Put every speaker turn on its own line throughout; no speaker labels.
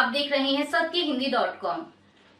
आप देख रहे हैं सत्यहिंदी.com।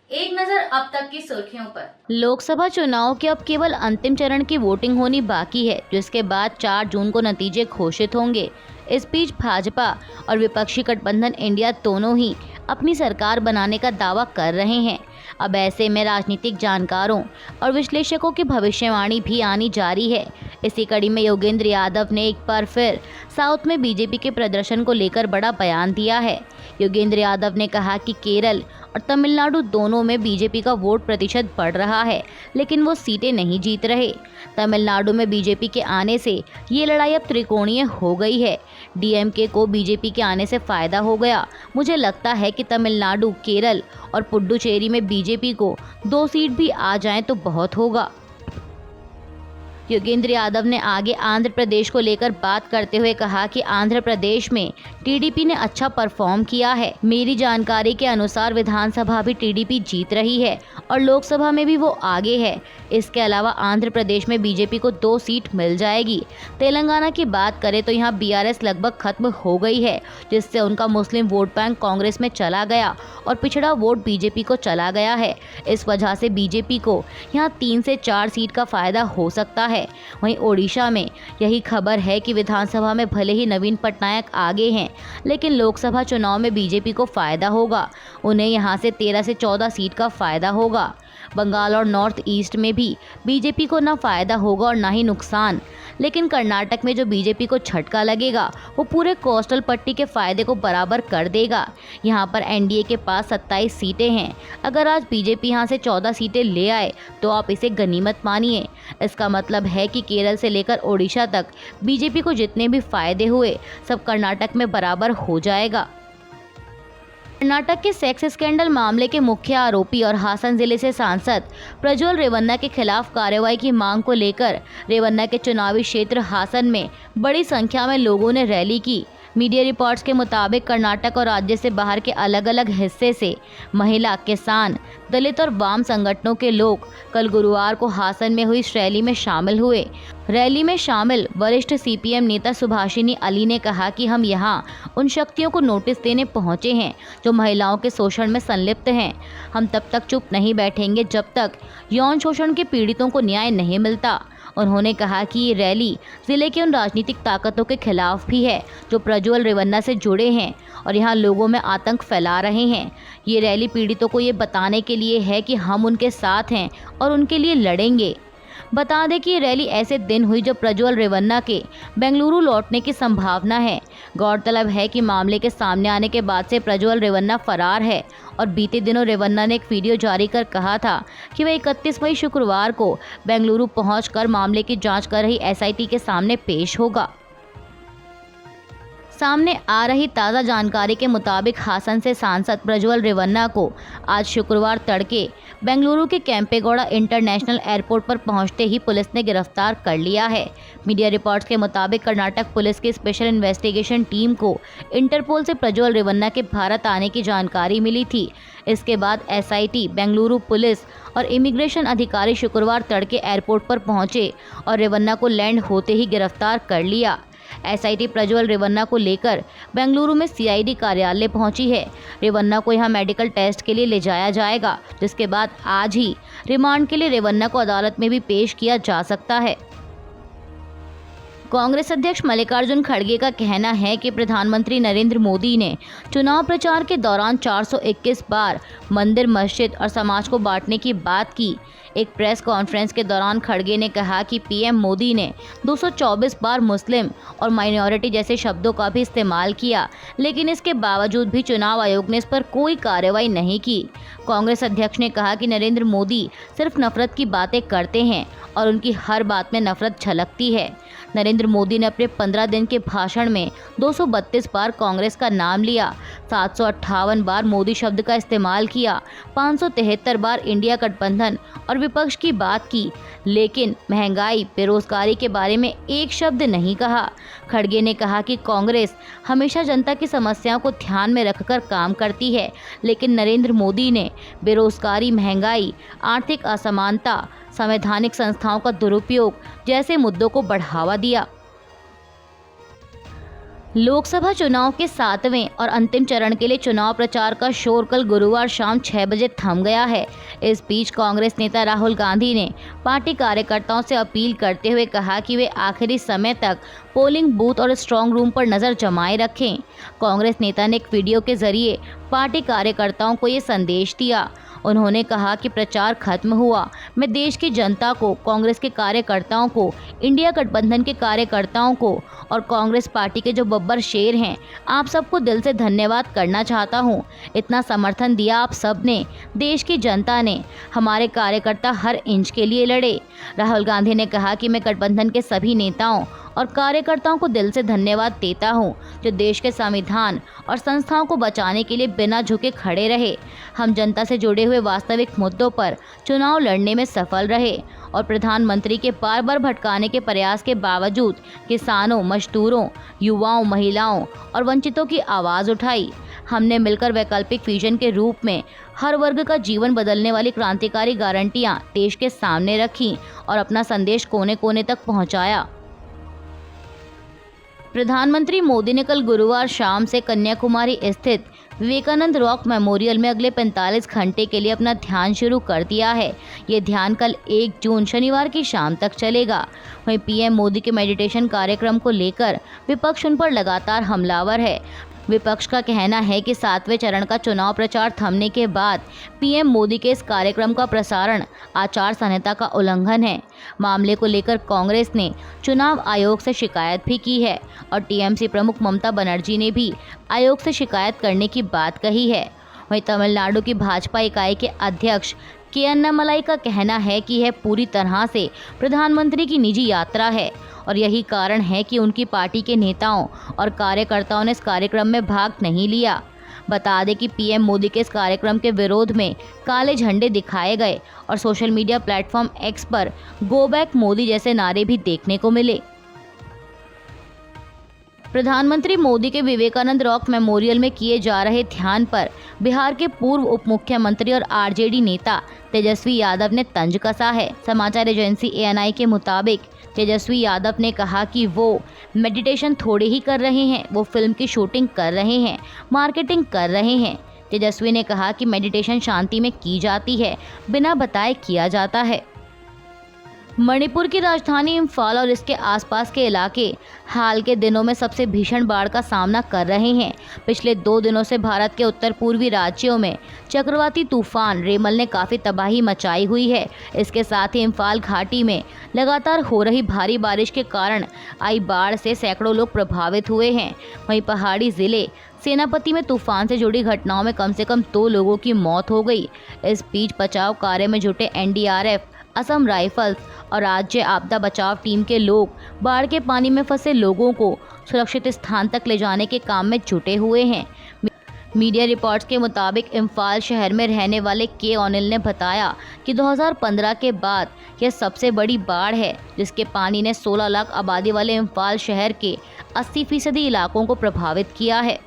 एक नजर अब तक की सुर्खियों पर।
लोकसभा चुनाव के अब केवल अंतिम चरण की वोटिंग होनी बाकी है, जिसके बाद 4 जून को नतीजे घोषित होंगे। इस बीच भाजपा और विपक्षी गठबंधन इंडिया दोनों ही अपनी सरकार बनाने का दावा कर रहे हैं। अब ऐसे में राजनीतिक जानकारों और विश्लेषकों की भविष्यवाणी भी आनी जारी है। इसी कड़ी में योगेंद्र यादव ने एक बार फिर साउथ में बीजेपी के प्रदर्शन को लेकर बड़ा बयान दिया है। योगेंद्र यादव ने कहा कि केरल और तमिलनाडु दोनों में बीजेपी का वोट प्रतिशत बढ़ रहा है, लेकिन वो सीटें नहीं जीत रहे। तमिलनाडु में बीजेपी के आने से ये लड़ाई अब त्रिकोणीय हो गई है। डीएमके को बीजेपी के आने से फायदा हो गया। मुझे लगता है कि तमिलनाडु, केरल और पुडुचेरी में बीजेपी को 2 सीट भी आ जाएं तो बहुत होगा। योगेंद्र यादव ने आगे आंध्र प्रदेश को लेकर बात करते हुए कहा कि आंध्र प्रदेश में टीडीपी ने अच्छा परफॉर्म किया है। मेरी जानकारी के अनुसार विधानसभा भी टीडीपी जीत रही है और लोकसभा में भी वो आगे है। इसके अलावा आंध्र प्रदेश में बीजेपी को 2 सीट मिल जाएगी। तेलंगाना की बात करें तो यहाँ बीआरएस लगभग खत्म हो गई है, जिससे उनका मुस्लिम वोट बैंक कांग्रेस में चला गया और पिछड़ा वोट बीजेपी को चला गया है। इस वजह से बीजेपी को यहाँ 3 से 4 सीट का फायदा हो सकता है। वहीं ओडिशा में यही खबर है कि विधानसभा में भले ही नवीन पटनायक आगे हैं, लेकिन लोकसभा चुनाव में बीजेपी को फायदा होगा। उन्हें यहां से 13 से 14 सीट का फायदा होगा। बंगाल और नॉर्थ ईस्ट में भी बीजेपी को ना फायदा होगा और ना ही नुकसान, लेकिन कर्नाटक में जो बीजेपी को झटका लगेगा वो पूरे कोस्टल पट्टी के फायदे को बराबर कर देगा। यहाँ पर एनडीए के पास 27 सीटें हैं। अगर आज बीजेपी यहाँ से 14 सीटें ले आए तो आप इसे गनीमत मानिए। इसका मतलब है कि केरल से लेकर ओडिशा तक बीजेपी को जितने भी फायदे हुए सब कर्नाटक में बराबर हो जाएगा। कर्नाटक के सेक्स स्कैंडल मामले के मुख्य आरोपी और हासन जिले से सांसद प्रज्वल रेवन्ना के खिलाफ कार्रवाई की मांग को लेकर रेवन्ना के चुनावी क्षेत्र हासन में बड़ी संख्या में लोगों ने रैली की। मीडिया रिपोर्ट्स के मुताबिक कर्नाटक और राज्य से बाहर के अलग अलग हिस्से से महिला, किसान, दलित और वाम संगठनों के लोग कल गुरुवार को हासन में हुई इस रैली में शामिल हुए। रैली में शामिल वरिष्ठ सीपीएम नेता सुभाषिनी अली ने कहा कि हम यहाँ उन शक्तियों को नोटिस देने पहुँचे हैं जो महिलाओं के शोषण में संलिप्त हैं। हम तब तक चुप नहीं बैठेंगे जब तक यौन शोषण के पीड़ितों को न्याय नहीं मिलता। उन्होंने कहा कि ये रैली जिले की उन राजनीतिक ताकतों के खिलाफ भी है जो प्रज्वल रेवन्ना से जुड़े हैं और यहाँ लोगों में आतंक फैला रहे हैं। ये रैली पीड़ितों को ये बताने के लिए है कि हम उनके साथ हैं और उनके लिए लड़ेंगे। बता दें कि ये रैली ऐसे दिन हुई जब प्रज्वल रेवन्ना के बेंगलुरु लौटने की संभावना है। गौरतलब है कि मामले के सामने आने के बाद से प्रज्वल रेवन्ना फरार है और बीते दिनों रेवन्ना ने एक वीडियो जारी कर कहा था कि वह 31 मई शुक्रवार को बेंगलुरु पहुंचकर मामले की जांच कर रही एसआईटी के सामने पेश होगा। सामने आ रही ताज़ा जानकारी के मुताबिक हासन से सांसद प्रज्वल रेवन्ना को आज शुक्रवार तड़के बेंगलुरु के केम्पेगौड़ा इंटरनेशनल एयरपोर्ट पर पहुंचते ही पुलिस ने गिरफ्तार कर लिया है। मीडिया रिपोर्ट्स के मुताबिक कर्नाटक पुलिस की स्पेशल इन्वेस्टिगेशन टीम को इंटरपोल से प्रज्वल रेवन्ना के भारत आने की जानकारी मिली थी। इसके बाद एसआईटी, बेंगलुरु पुलिस और इमिग्रेशन अधिकारी शुक्रवार तड़के एयरपोर्ट पर पहुंचे और रेवन्ना को लैंड होते ही गिरफ्तार कर लिया। एसआईटी प्रज्वल रेवन्ना को लेकर बेंगलुरु में सीआईडी कार्यालय पहुंची है। रेवन्ना को यहां मेडिकल टेस्ट के लिए ले जाया जाएगा, जिसके बाद आज ही रिमांड के लिए रेवन्ना को अदालत में भी पेश किया जा सकता है। कांग्रेस अध्यक्ष मल्लिकार्जुन खड़गे का कहना है कि प्रधानमंत्री नरेंद्र मोदी ने चुनाव प्रचार के दौरान 421 बार मंदिर, मस्जिद और समाज को बांटने की बात की। एक प्रेस कॉन्फ्रेंस के दौरान खड़गे ने कहा कि पीएम मोदी ने 224 बार मुस्लिम और माइनॉरिटी जैसे शब्दों का भी इस्तेमाल किया, लेकिन इसके बावजूद भी चुनाव आयोग ने इस पर कोई कार्रवाई नहीं की। कांग्रेस अध्यक्ष ने कहा कि नरेंद्र मोदी सिर्फ नफरत की बातें करते हैं और उनकी हर बात में नफरत झलकती है। नरेंद्र मोदी ने अपने 15 दिन के भाषण में 232 बार कांग्रेस का नाम लिया, 758 बार मोदी शब्द का इस्तेमाल किया, 573 बार इंडिया गठबंधन और विपक्ष की बात की, लेकिन महंगाई, बेरोजगारी के बारे में एक शब्द नहीं कहा। खड़गे ने कहा कि कांग्रेस हमेशा जनता की समस्याओं को ध्यान में रखकर काम करती है, लेकिन नरेंद्र मोदी ने बेरोजगारी, महंगाई, आर्थिक असमानता, संवैधानिक संस्थाओं का दुरुपयोग जैसे मुद्दों को बढ़ावा दिया। लोकसभा चुनाव के 7वें और अंतिम चरण के लिए चुनाव प्रचार का शोर कल गुरुवार शाम 6 बजे थम गया है। इस बीच कांग्रेस नेता राहुल गांधी ने पार्टी कार्यकर्ताओं से अपील करते हुए कहा कि वे आखिरी समय तक पोलिंग बूथ और स्ट्रांग रूम पर नजर जमाए रखें। कांग्रेस नेता ने एक वीडियो के जरिए पार्टी कार्यकर्ताओं को ये संदेश दिया। उन्होंने कहा कि प्रचार खत्म हुआ, मैं देश की जनता को, कांग्रेस के कार्यकर्ताओं को, इंडिया गठबंधन के कार्यकर्ताओं को और कांग्रेस पार्टी के जो बब्बर शेर हैं, आप सबको दिल से धन्यवाद करना चाहता हूं। इतना समर्थन दिया आप सब ने, देश की जनता ने, हमारे कार्यकर्ता हर इंच के लिए लड़े। राहुल गांधी ने कहा कि मैं गठबंधन के सभी नेताओं और कार्यकर्ताओं को दिल से धन्यवाद देता हूं, जो देश के संविधान और संस्थाओं को बचाने के लिए बिना झुके खड़े रहे। हम जनता से जुड़े हुए वास्तविक मुद्दों पर चुनाव लड़ने में सफल रहे और प्रधानमंत्री के बार बार भटकाने के प्रयास के बावजूद किसानों, मजदूरों, युवाओं, महिलाओं और वंचितों की आवाज़ उठाई। हमने मिलकर वैकल्पिक विजन के रूप में हर वर्ग का जीवन बदलने वाली क्रांतिकारी गारंटियां देश के सामने रखी और अपना संदेश कोने कोने तक पहुंचाया। प्रधानमंत्री मोदी ने कल गुरुवार शाम से कन्याकुमारी स्थित विवेकानंद रॉक मेमोरियल में अगले 45 घंटे के लिए अपना ध्यान शुरू कर दिया है। ये ध्यान कल 1 जून शनिवार की शाम तक चलेगा। वहीं पीएम मोदी के मेडिटेशन कार्यक्रम को लेकर विपक्ष उन पर लगातार हमलावर है। विपक्ष का कहना है कि 7वें चरण का चुनाव प्रचार थमने के बाद पीएम मोदी के इस कार्यक्रम का प्रसारण आचार संहिता का उल्लंघन है। मामले को लेकर कांग्रेस ने चुनाव आयोग से शिकायत भी की है और टीएमसी प्रमुख ममता बनर्जी ने भी आयोग से शिकायत करने की बात कही है। वहीं तमिलनाडु की भाजपा इकाई के अध्यक्ष के अन्नामलाई का कहना है कि यह पूरी तरह से प्रधानमंत्री की निजी यात्रा है और यही कारण है कि उनकी पार्टी के नेताओं और कार्यकर्ताओं ने इस कार्यक्रम में भाग नहीं लिया। बता दें कि पीएम मोदी के इस कार्यक्रम के विरोध में काले झंडे दिखाए गए और सोशल मीडिया प्लेटफॉर्म एक्स पर गो बैक मोदी जैसे नारे भी देखने को मिले। प्रधानमंत्री मोदी के विवेकानंद रॉक मेमोरियल में किए जा रहे ध्यान पर बिहार के पूर्व उप मुख्यमंत्री और आरजेडी नेता तेजस्वी यादव ने तंज कसा है। समाचार एजेंसी एएनआई के मुताबिक तेजस्वी यादव ने कहा कि वो मेडिटेशन थोड़े ही कर रहे हैं, वो फिल्म की शूटिंग कर रहे हैं, मार्केटिंग कर रहे हैं। तेजस्वी ने कहा कि मेडिटेशन शांति में की जाती है, बिना बताए किया जाता है। मणिपुर की राजधानी इम्फाल और इसके आसपास के इलाके हाल के दिनों में सबसे भीषण बाढ़ का सामना कर रहे हैं। पिछले 2 दिनों से भारत के उत्तर पूर्वी राज्यों में चक्रवाती तूफान रेमल ने काफ़ी तबाही मचाई हुई है। इसके साथ ही इम्फाल घाटी में लगातार हो रही भारी बारिश के कारण आई बाढ़ से सैकड़ों लोग प्रभावित हुए हैं। वहीं पहाड़ी ज़िले सेनापति में तूफान से जुड़ी घटनाओं में कम से कम 2 लोगों की मौत हो गई। इस बीच बचाव कार्य में जुटे एनडीआरएफ, असम राइफल्स और राज्य आपदा बचाव टीम के लोग बाढ़ के पानी में फंसे लोगों को सुरक्षित स्थान तक ले जाने के काम में जुटे हुए हैं। मीडिया रिपोर्ट्स के मुताबिक इम्फाल शहर में रहने वाले के अनिल ने बताया कि 2015 के बाद यह सबसे बड़ी बाढ़ है, जिसके पानी ने 16 लाख आबादी वाले इम्फाल शहर के 80% इलाकों को प्रभावित किया है।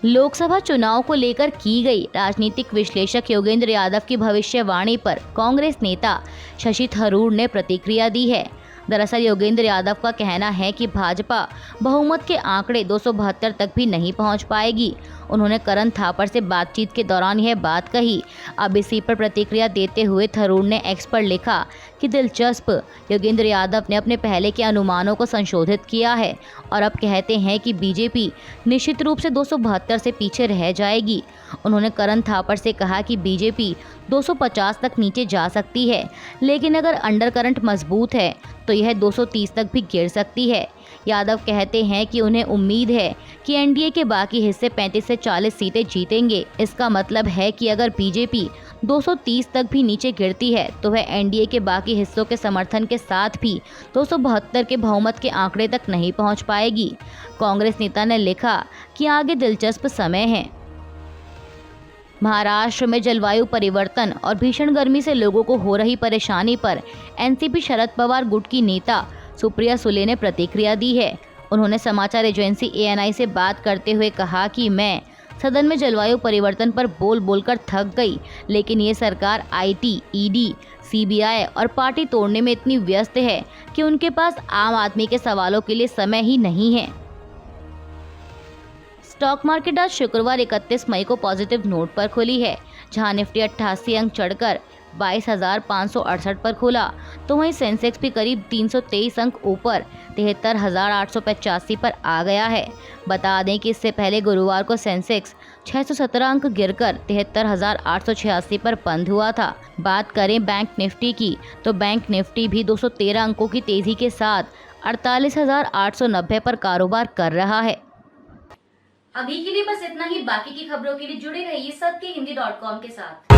लोकसभा चुनाव को लेकर की गई राजनीतिक विश्लेषक योगेंद्र यादव की भविष्यवाणी पर कांग्रेस नेता शशि थरूर ने प्रतिक्रिया दी है। दरअसल योगेंद्र यादव का कहना है कि भाजपा बहुमत के आंकड़े 272 तक भी नहीं पहुंच पाएगी। उन्होंने करण थापर से बातचीत के दौरान यह बात कही। अब इसी पर प्रतिक्रिया देते हुए थरूर ने एक्स पर लिखा कि दिलचस्प, योगेंद्र यादव ने अपने पहले के अनुमानों को संशोधित किया है और अब कहते हैं कि बीजेपी निश्चित रूप से 272 से पीछे रह जाएगी। उन्होंने करण थापर से कहा कि बीजेपी 250 तक नीचे जा सकती है, लेकिन अगर अंडर करंट मजबूत है तो यह 230 तक भी गिर सकती है। यादव कहते हैं कि उन्हें उम्मीद है कि एनडीए के बाकी हिस्से 35 से 40 सीटें जीतेंगे। इसका मतलब है कि अगर बीजेपी 230 तक भी नीचे गिरती है तो वह एनडीए के बाकी हिस्सों के समर्थन के साथ भी 272 के बहुमत के आंकड़े तक नहीं पहुंच पाएगी। कांग्रेस नेता ने लिखा कि आगे दिलचस्प समय है। महाराष्ट्र में जलवायु परिवर्तन और भीषण गर्मी से लोगों को हो रही परेशानी पर एनसीपी शरद पवार गुट की नेता सुप्रिया सुले ने प्रतिक्रिया दी है। उन्होंने समाचार एजेंसी एएनआई से बात करते हुए कहा कि मैं सदन में जलवायु परिवर्तन पर बोल बोलकर थक गई, लेकिन ये सरकार IT, ED, CBI और पार्टी तोड़ने में इतनी व्यस्त है कि उनके पास आम आदमी के सवालों के लिए समय ही नहीं है। स्टॉक मार्केट आज शुक्रवार 31 मई को पॉजिटिव नोट पर खुली है, जहां निफ्टी 88 अंक चढ़कर 22,568 पर खुला, तो वहीं सेंसेक्स भी करीब 323 अंक ऊपर 73,885 पर आ गया है। बता दें कि इससे पहले गुरुवार को सेंसेक्स 617 अंक गिरकर 73,886 पर बंद हुआ था। बात करें बैंक निफ्टी की, तो बैंक निफ्टी भी 213 अंकों की तेजी के साथ 48,890 पर कारोबार कर रहा है।
अभी के लिए बस इतना ही। बाकी की खबरों के लिए जुड़े रहिए सत्यहिंदी.com के साथ।